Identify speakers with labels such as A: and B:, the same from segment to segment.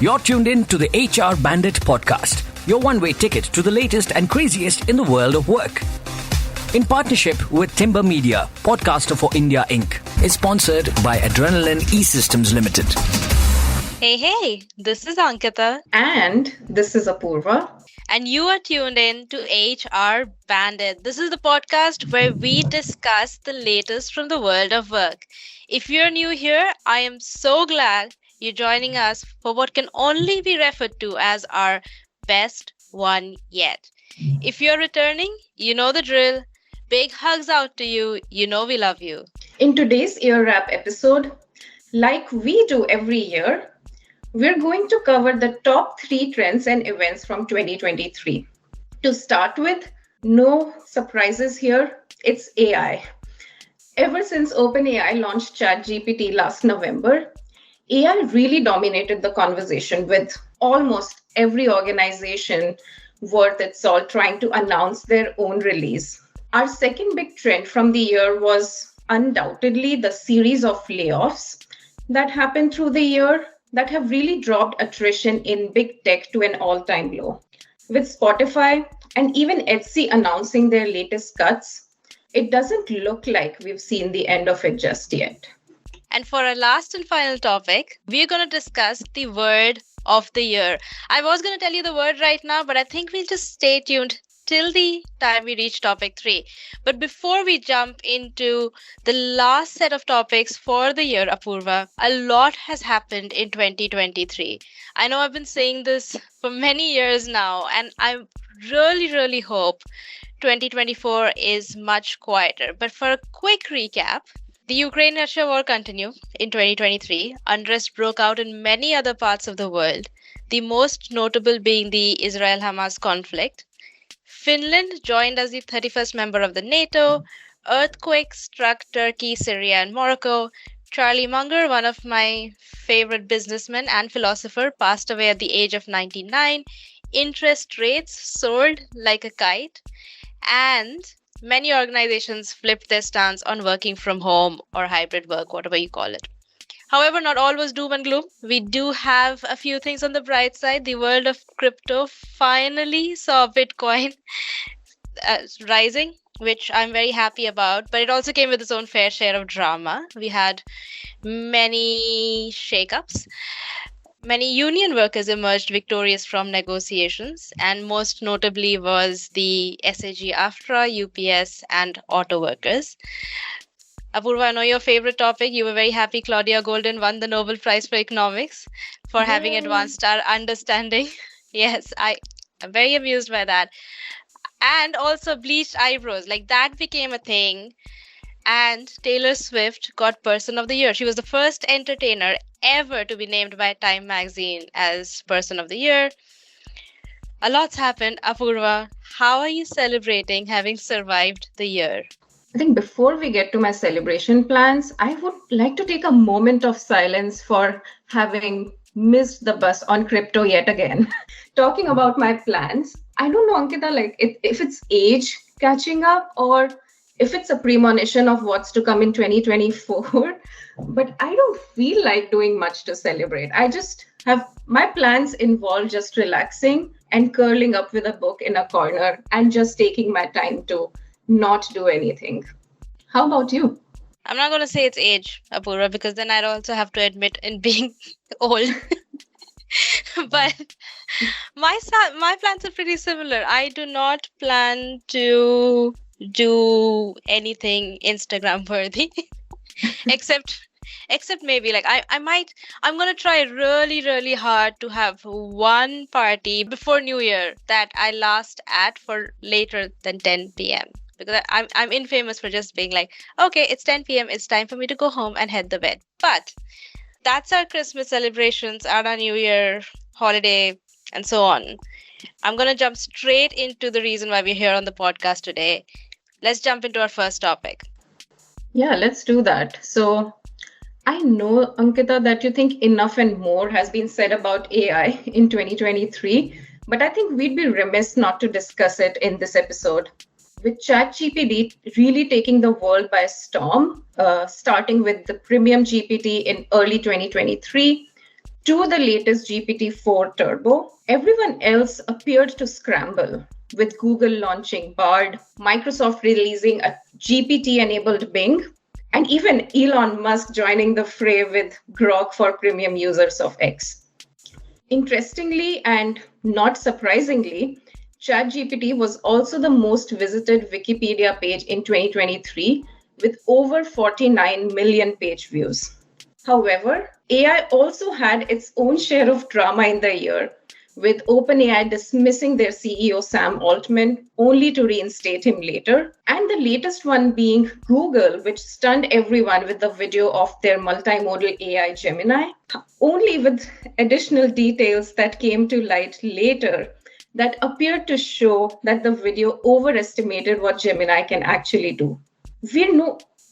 A: You're tuned in to the HR Bandit podcast, your one-way ticket to the latest and craziest in the world of work. In partnership with Timber Media, podcaster for India Inc. is sponsored by Adrenaline E-Systems Limited.
B: Hey, this is Ankita.
C: And this is Apoorva.
B: And you are tuned in to HR Bandit. This is the podcast where we discuss the latest from the world of work. If you're new here, I am so glad you're joining us for what can only be referred to as our best one yet. If you're returning, you know the drill. Big hugs out to you. You know we love you.
C: In today's Year Wrap episode, like we do every year, we're going to cover the top 3 trends and events from 2023. To start with, no surprises here, it's AI. Ever since OpenAI launched ChatGPT last November, AI really dominated the conversation, with almost every organization worth its salt trying to announce their own release. Our second big trend from the year was undoubtedly the series of layoffs that happened through the year that have really dropped attrition in big tech to an all-time low. With Spotify and even Etsy announcing their latest cuts, it doesn't look like we've seen the end of it just yet.
B: And for our last and final topic, we're going to discuss the word of the year. I was going to tell you the word right now, but I think we'll just stay tuned till the time we reach topic 3. But before we jump into the last set of topics for the year, Apoorva, a lot has happened in 2023. I know I've been saying this for many years now, and I really hope 2024 is much quieter. But for a quick recap, the Ukraine-Russia war continued in 2023. Unrest broke out in many other parts of the world, the most notable being the Israel-Hamas conflict. Finland joined as the 31st member of the NATO. Earthquakes struck Turkey, Syria, and Morocco. Charlie Munger, one of my favorite businessmen and philosopher, passed away at the age of 99. Interest rates soared like a kite. And many organizations flipped their stance on working from home or hybrid work, whatever you call it. However, not all was doom and gloom. We do have a few things on the bright side. The world of crypto finally saw Bitcoin rising, which I'm very happy about. But it also came with its own fair share of drama. We had many shakeups. Many union workers emerged victorious from negotiations, and most notably was the SAG-AFTRA, UPS, and auto workers. Apoorva, I know your favorite topic. You were very happy Claudia Golden won the Nobel Prize for Economics for having advanced our understanding. Yes, I'm very amused by that. And also bleached eyebrows, like that became a thing. And Taylor Swift got Person of the Year. She was the first entertainer ever to be named by Time magazine as Person of the Year. A lot's happened. Apoorva, how are you celebrating having survived the year?
C: I think before we get to my celebration plans, I would like to take a moment of silence for having missed the bus on crypto yet again. Talking about my plans, I don't know, Ankita, like if it's age catching up or if it's a premonition of what's to come in 2024, but I don't feel like doing much to celebrate. I just have my plans involve just relaxing and curling up with a book in a corner and just taking my time to not do anything. How about you?
B: I'm not going to say it's age, Apoorva, because then I'd also have to admit in being old. But my plans are pretty similar. I do not plan to do anything Instagram worthy, except maybe like I'm going to try really hard to have one party before New Year that I last at for later than 10 p.m. Because I'm infamous for just being like, okay, it's 10 p.m. It's time for me to go home and head to bed. But that's our Christmas celebrations and our New Year holiday and so on. I'm going to jump straight into the reason why we're here on the podcast today. Let's jump into our first topic.
C: Yeah, let's do that. So I know, Ankita, that you think enough and more has been said about AI in 2023, but I think we'd be remiss not to discuss it in this episode. With ChatGPT really taking the world by storm, starting with the premium GPT in early 2023, to the latest GPT-4 Turbo, everyone else appeared to scramble, with Google launching Bard, Microsoft releasing a GPT-enabled Bing, and even Elon Musk joining the fray with Grok for premium users of X. Interestingly and not surprisingly, ChatGPT was also the most visited Wikipedia page in 2023 with over 49 million page views. However, AI also had its own share of drama in the year, with OpenAI dismissing their CEO Sam Altman only to reinstate him later, and the latest one being Google, which stunned everyone with the video of their multimodal AI Gemini, only with additional details that came to light later that appeared to show that the video overestimated what Gemini can actually do.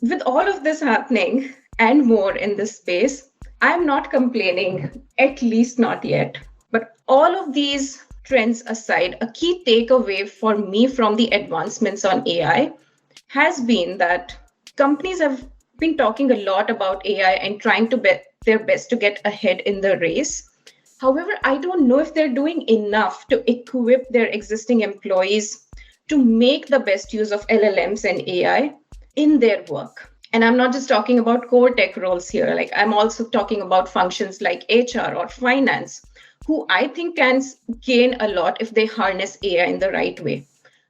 C: With all of this happening and more in this space, I'm not complaining, at least not yet. But all of these trends aside, a key takeaway for me from the advancements on AI has been that companies have been talking a lot about AI and trying to bet their best to get ahead in the race. However, I don't know if they're doing enough to equip their existing employees to make the best use of LLMs and AI in their work. And I'm not just talking about core tech roles here. Like, I'm also talking about functions like HR or finance, who I think can gain a lot if they harness AI in the right way.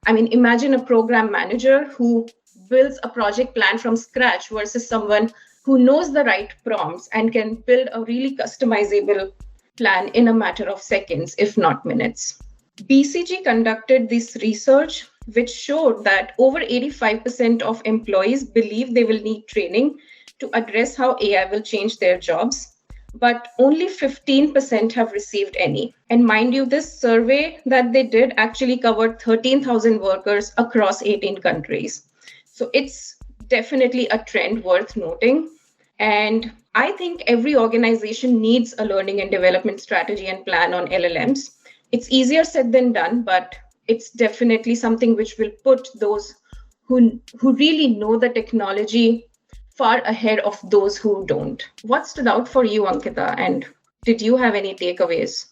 C: I mean, imagine a program manager who builds a project plan from scratch versus someone who knows the right prompts and can build a really customizable plan in a matter of seconds, if not minutes. BCG conducted this research, which showed that over 85% of employees believe they will need training to address how AI will change their jobs, but only 15% have received any. And mind you, this survey that they did actually covered 13,000 workers across 18 countries. So it's definitely a trend worth noting. And I think every organization needs a learning and development strategy and plan on LLMs. It's easier said than done, but it's definitely something which will put those who really know the technology far ahead of those who don't. What stood out for you, Ankita? And did you have any takeaways?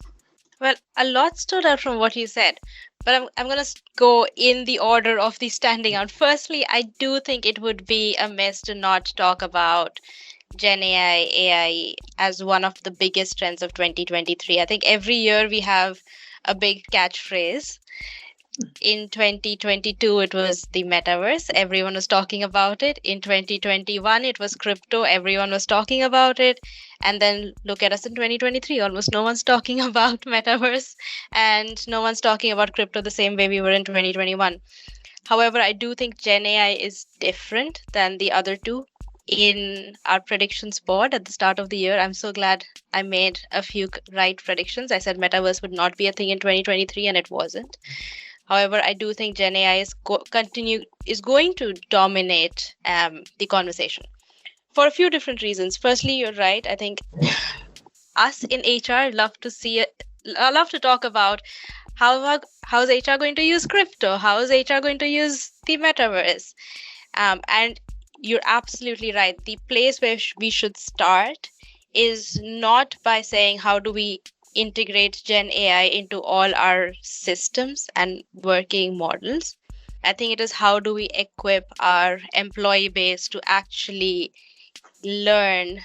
B: Well, a lot stood out from what you said, but I'm going to go in the order of the standing out. Firstly, I do think it would be amiss to not talk about GenAI, AI as one of the biggest trends of 2023. I think every year we have a big catchphrase. In 2022, it was the metaverse. Everyone was talking about it. In 2021, it was crypto. Everyone was talking about it. And then look at us in 2023. Almost no one's talking about metaverse and no one's talking about crypto the same way we were in 2021. However, I do think GenAI is different than the other two. In our predictions board at the start of the year, I'm so glad I made a few right predictions. I said metaverse would not be a thing in 2023, and it wasn't. However, I do think GenAI is going to dominate the conversation for a few different reasons. Firstly, you're right. I think us in HR love to talk about how's HR going to use crypto, how is HR going to use the metaverse, and you're absolutely right. The place where we should start is not by saying how do we integrate Gen AI into all our systems and working models. I think it is how do we equip our employee base to actually learn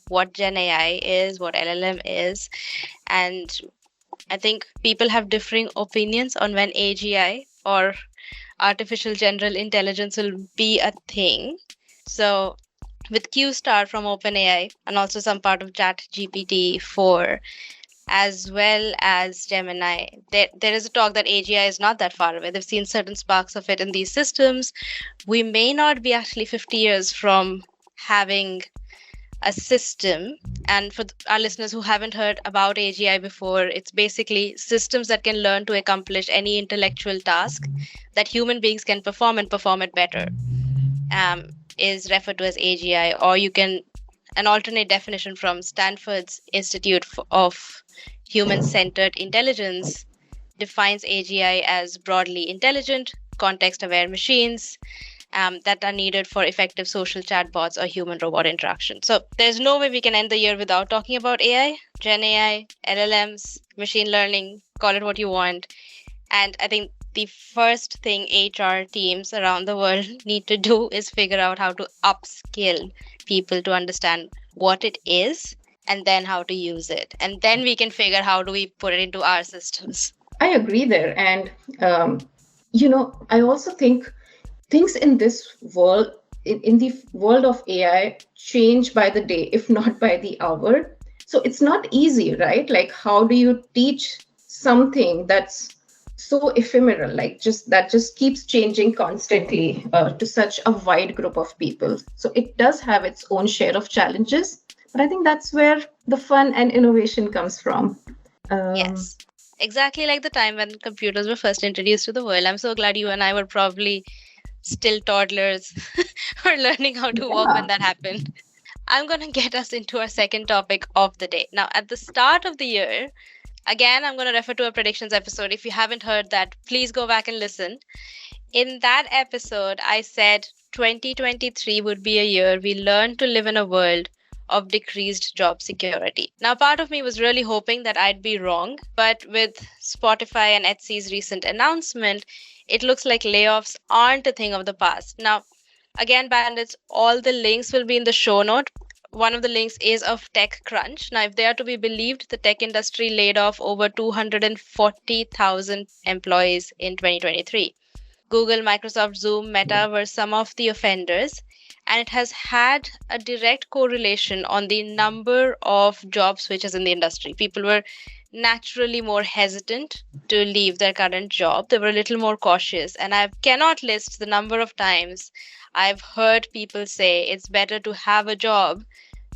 B: what Gen AI is, what LLM is. And I think people have differing opinions on when AGI or artificial general intelligence will be a thing. So with Q Star from OpenAI and also some part of ChatGPT-4, as well as Gemini, there is a talk that AGI is not that far away. They've seen certain sparks of it in these systems. We may not be actually 50 years from having a system. And for our listeners who haven't heard about AGI before, it's basically systems that can learn to accomplish any intellectual task that human beings can perform and perform it better, is referred to as AGI. Or you can, an alternate definition from Stanford's Institute of Human-Centered Intelligence defines AGI as broadly intelligent, context-aware machines. that are needed for effective social chatbots or human robot interaction. So there's no way we can end the year without talking about AI, Gen AI, LLMs, machine learning, call it what you want. And I think the first thing HR teams around the world need to do is figure out how to upskill people to understand what it is and then how to use it. And then we can figure how do we put it into our systems.
C: I agree there. And, I also think things in this world, in the world of AI, change by the day, if not by the hour. So it's not easy, right? Like, how do you teach something that's so ephemeral, like just keeps changing constantly to such a wide group of people? So it does have its own share of challenges, but I think that's where the fun and innovation comes from.
B: Yes, exactly like the time when computers were first introduced to the world. I'm so glad you and I were probably still toddlers or learning how to walk when that happened. I'm going to get us into our second topic of the day. Now, at the start of the year, again, I'm going to refer to a predictions episode. If you haven't heard that, please go back and listen. In that episode, I said 2023 would be a year we learn to live in a world of decreased job security. Now, part of me was really hoping that I'd be wrong, but with Spotify and Etsy's recent announcement, it looks like layoffs aren't a thing of the past. Now, again, bandits, all the links will be in the show note. One of the links is of TechCrunch. Now, if they are to be believed, the tech industry laid off over 240,000 employees in 2023. Google, Microsoft, Zoom, Meta were some of the offenders, and it has had a direct correlation on the number of job switches in the industry. People were naturally more hesitant to leave their current job. They were a little more cautious, and I cannot list the number of times I've heard people say it's better to have a job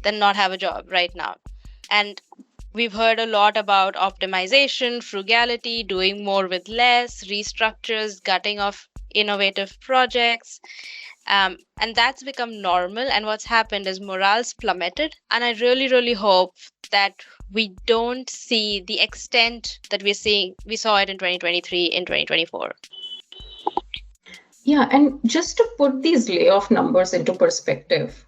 B: than not have a job right now. And we've heard a lot about optimization, frugality, doing more with less, restructures, gutting of innovative projects. And that's become normal. And what's happened is morale's plummeted. And I really, really hope that we don't see the extent that we saw it in 2023, in 2024.
C: Yeah, and just to put these layoff numbers into perspective,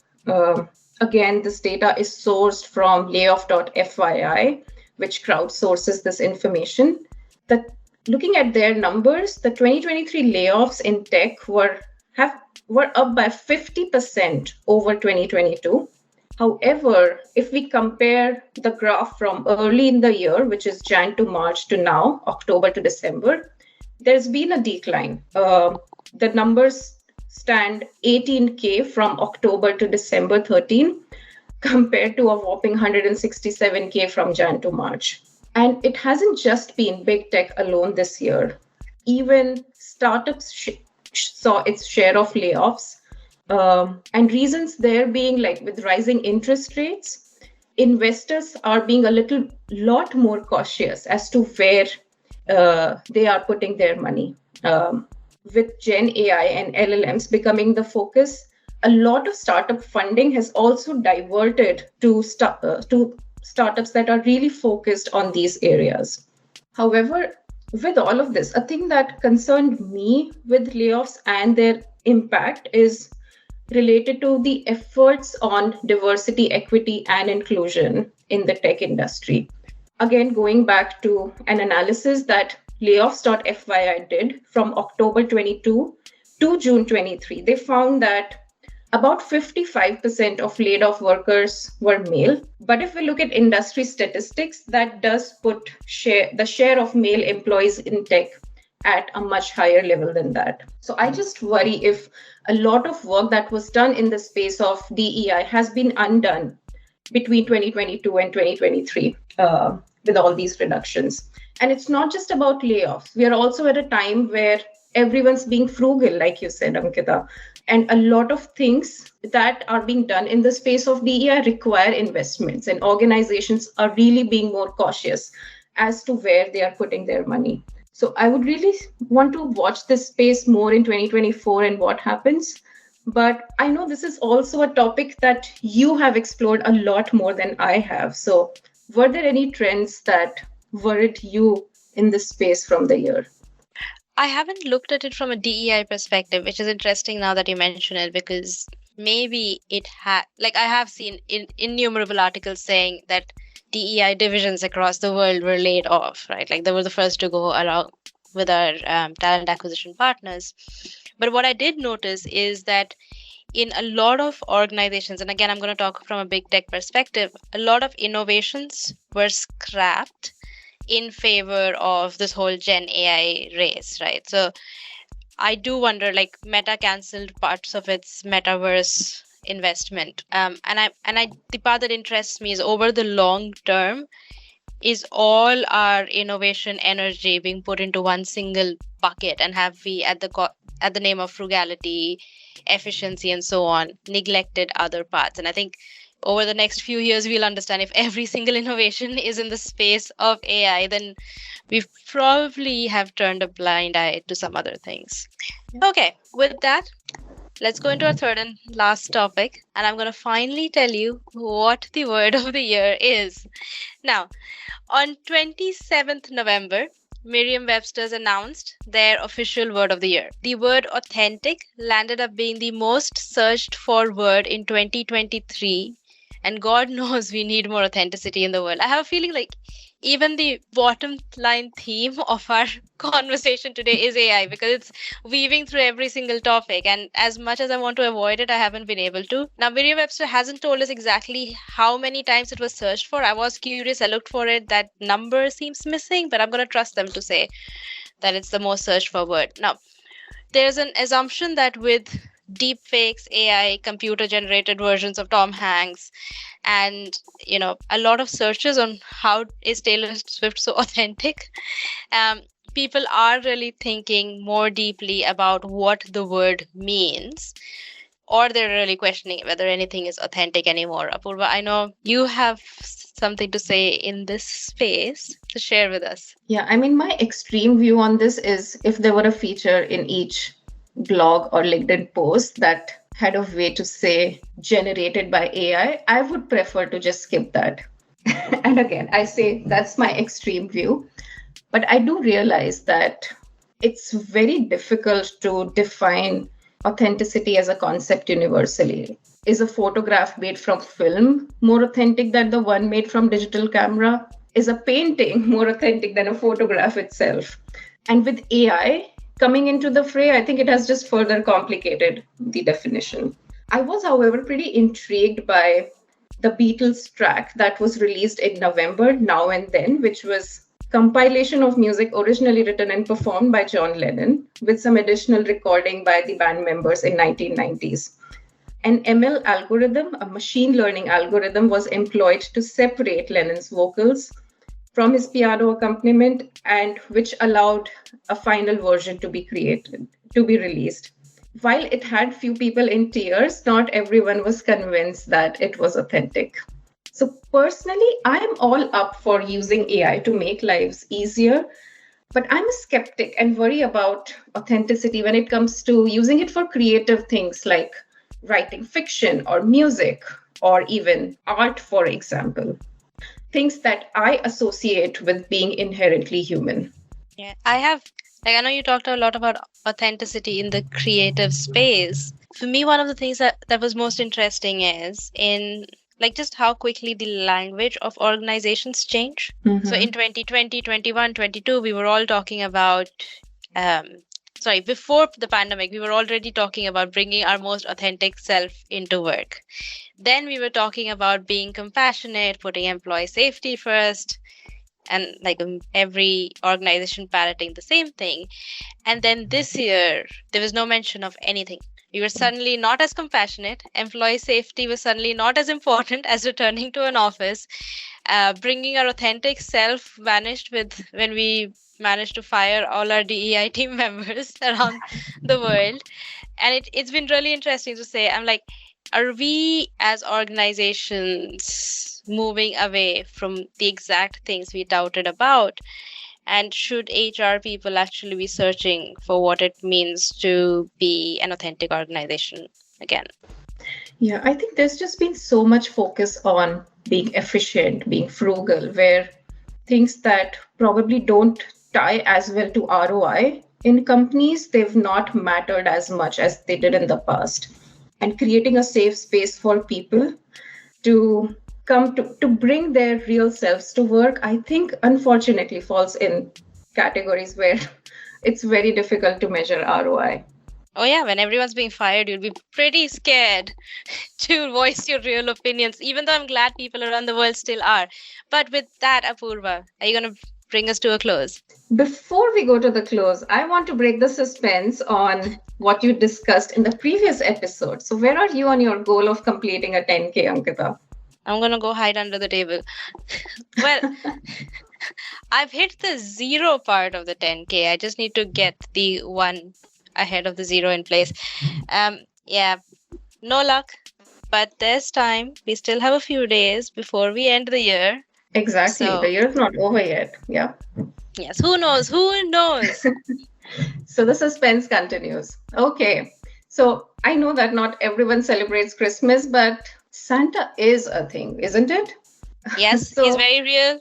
C: again, this data is sourced from layoff.fyi, which crowdsources this information. That looking at their numbers, the 2023 layoffs in tech were up by 50% over 2022. However, if we compare the graph from early in the year, which is Jan to March, to now, October to December, there's been a decline. The numbers stand 18K from October to December 13, compared to a whopping 167K from Jan to March. And it hasn't just been big tech alone this year. Even startups saw its share of layoffs. And reasons there being like with rising interest rates, investors are being a lot more cautious as to where they are putting their money. With Gen AI and LLMs becoming the focus, a lot of startup funding has also diverted to startups that are really focused on these areas. However, with all of this, a thing that concerned me with layoffs and their impact is related to the efforts on diversity, equity, and inclusion in the tech industry. Again, going back to an analysis that layoffs.fyi did from October 22 to June 23, they found that about 55% of laid off workers were male. But if we look at industry statistics, that does put the share of male employees in tech at a much higher level than that. So I just worry if a lot of work that was done in the space of DEI has been undone between 2022 and 2023 with all these reductions. And it's not just about layoffs. We are also at a time where everyone's being frugal, like you said, Ankita. And a lot of things that are being done in the space of DEI require investments, and organizations are really being more cautious as to where they are putting their money. So I would really want to watch this space more in 2024 and what happens. But I know this is also a topic that you have explored a lot more than I have. So were there any trends that worried you in this space from the year?
B: I haven't looked at it from a DEI perspective, which is interesting now that you mention it, because maybe it had, like, I have seen innumerable articles saying that DEI divisions across the world were laid off, right? Like, they were the first to go along with our talent acquisition partners. But what I did notice is that in a lot of organizations, and again, I'm going to talk from a big tech perspective, a lot of innovations were scrapped in favor of this whole Gen AI race, right? So I do wonder, like, Meta canceled parts of its metaverse investment, the part that interests me is over the long term, is all our innovation energy being put into one single bucket, and have we at the name of frugality, efficiency, and so on, neglected other parts? And I think over the next few years, we'll understand if every single innovation is in the space of AI, then we probably have turned a blind eye to some other things. Okay, with that, let's go into our third and last topic, and I'm going to finally tell you what the word of the year is. Now, on 27th November, Merriam-Webster's announced their official word of the year. The word authentic landed up being the most searched for word in 2023. And God knows we need more authenticity in the world. I have a feeling like even the bottom line theme of our conversation today is AI, because it's weaving through every single topic. And as much as I want to avoid it, I haven't been able to. Now, Merriam-Webster hasn't told us exactly how many times it was searched for. I was curious. I looked for it. That number seems missing, but I'm going to trust them to say that it's the most searched for word. Now, there's an assumption that with deep fakes, AI, computer generated versions of Tom Hanks, and a lot of searches on how is Taylor Swift so authentic, people are really thinking more deeply about what the word means, or they're really questioning whether anything is authentic anymore. Apoorva, I know you have something to say in this space to share with us.
C: Yeah, I mean, my extreme view on this is if there were a feature in each blog or LinkedIn post that had a way to say generated by AI, I would prefer to just skip that. And again, I say that's my extreme view. But I do realize that it's very difficult to define authenticity as a concept universally. Is a photograph made from film more authentic than the one made from digital camera? Is a painting more authentic than a photograph itself? And with AI coming into the fray, I think it has just further complicated the definition. I was, however, pretty intrigued by the Beatles track that was released in November, Now and Then, which was compilation of music originally written and performed by John Lennon with some additional recording by the band members in 1990s. An ML algorithm, a machine learning algorithm, was employed to separate Lennon's vocals from his piano accompaniment, and which allowed a final version to be released. While it had few people in tears, not everyone was convinced that it was authentic. So personally, I'm all up for using AI to make lives easier, but I'm a skeptic and worry about authenticity when it comes to using it for creative things like writing fiction or music or even art, for example. Things that I associate with being inherently human.
B: Yeah, I know you talked a lot about authenticity in the creative space. For me, one of the things that was most interesting is in just how quickly the language of organizations change. Mm-hmm. So in 2020, 21, 22, we were all talking about, before the pandemic, we were already talking about bringing our most authentic self into work. Then we were talking about being compassionate, putting employee safety first, and every organization parroting the same thing. And then this year, there was no mention of anything. We were suddenly not as compassionate. Employee safety was suddenly not as important as returning to an office. Bringing our authentic self vanished when we managed to fire all our DEI team members around the world. And it's been really interesting to say, I'm like, are we as organizations moving away from the exact things we touted about? And should HR people actually be searching for what it means to be an authentic organization again?
C: Yeah, I think there's just been so much focus on being efficient, being frugal, where things that probably don't tie as well to ROI in companies, they've not mattered as much as they did in the past. And creating a safe space for people to come to bring their real selves to work, I think, unfortunately, falls in categories where it's very difficult to measure ROI.
B: Oh yeah, when everyone's being fired, you'll be pretty scared to voice your real opinions, even though I'm glad people around the world still are. But with that, Apoorva, are you going to bring us to a close?
C: Before we go to the close, I want to break the suspense on what you discussed in the previous episode. So where are you on your goal of completing a 10K, Ankita?
B: I'm going to go hide under the table. Well, I've hit the 0 part of the 10K. I just need to get the 1 ahead of the 0 in place. Yeah, no luck, but there's time. We still have a few days before we end the year.
C: Exactly.
B: So,
C: the year's not over yet. Yeah.
B: Yes, who knows? Who knows?
C: So the suspense continues. Okay. So I know that not everyone celebrates Christmas, but Santa is a thing, isn't it?
B: Yes,
C: So-
B: he's very real.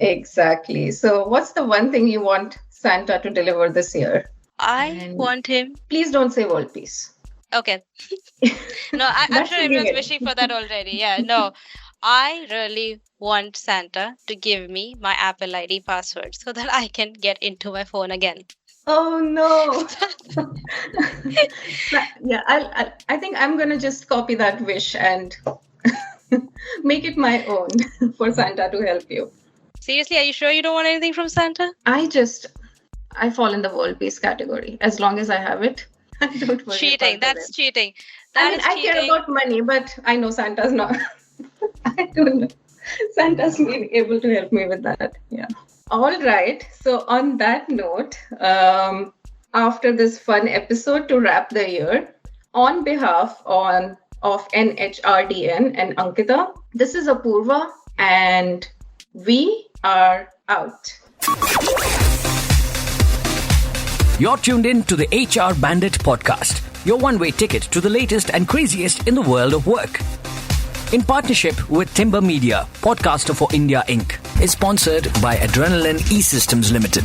C: Exactly. So what's the one thing you want Santa to deliver this year?
B: I
C: And-
B: want him.
C: Please don't say world peace.
B: Okay. No, I'm
C: That
B: sure
C: should be
B: everyone's
C: it.
B: wishing for that already. Yeah, no. I really want Santa to give me my Apple ID password so that I can get into my phone again.
C: Oh no. Yeah, I think I'm gonna just copy that wish and make it my own for Santa to help you.
B: Seriously, are you sure you don't want anything from Santa?
C: I fall in the world peace category. As long as I have it, I don't worry.
B: Cheating.
C: about the
B: That's
C: rest.
B: cheating.
C: I
B: That
C: mean,
B: is
C: I
B: cheating.
C: care about money, but I know Santa's not. I don't know. Santa's been able to help me with that. Yeah. All right. So on that note, after this fun episode to wrap the year, on behalf of NHRDN and Ankita, this is Apoorva, and we are out.
A: You're tuned in to the HR Bandit podcast, your one-way ticket to the latest and craziest in the world of work. In partnership with Timber Media, podcaster for India Inc., is sponsored by Adrenaline E-Systems Limited.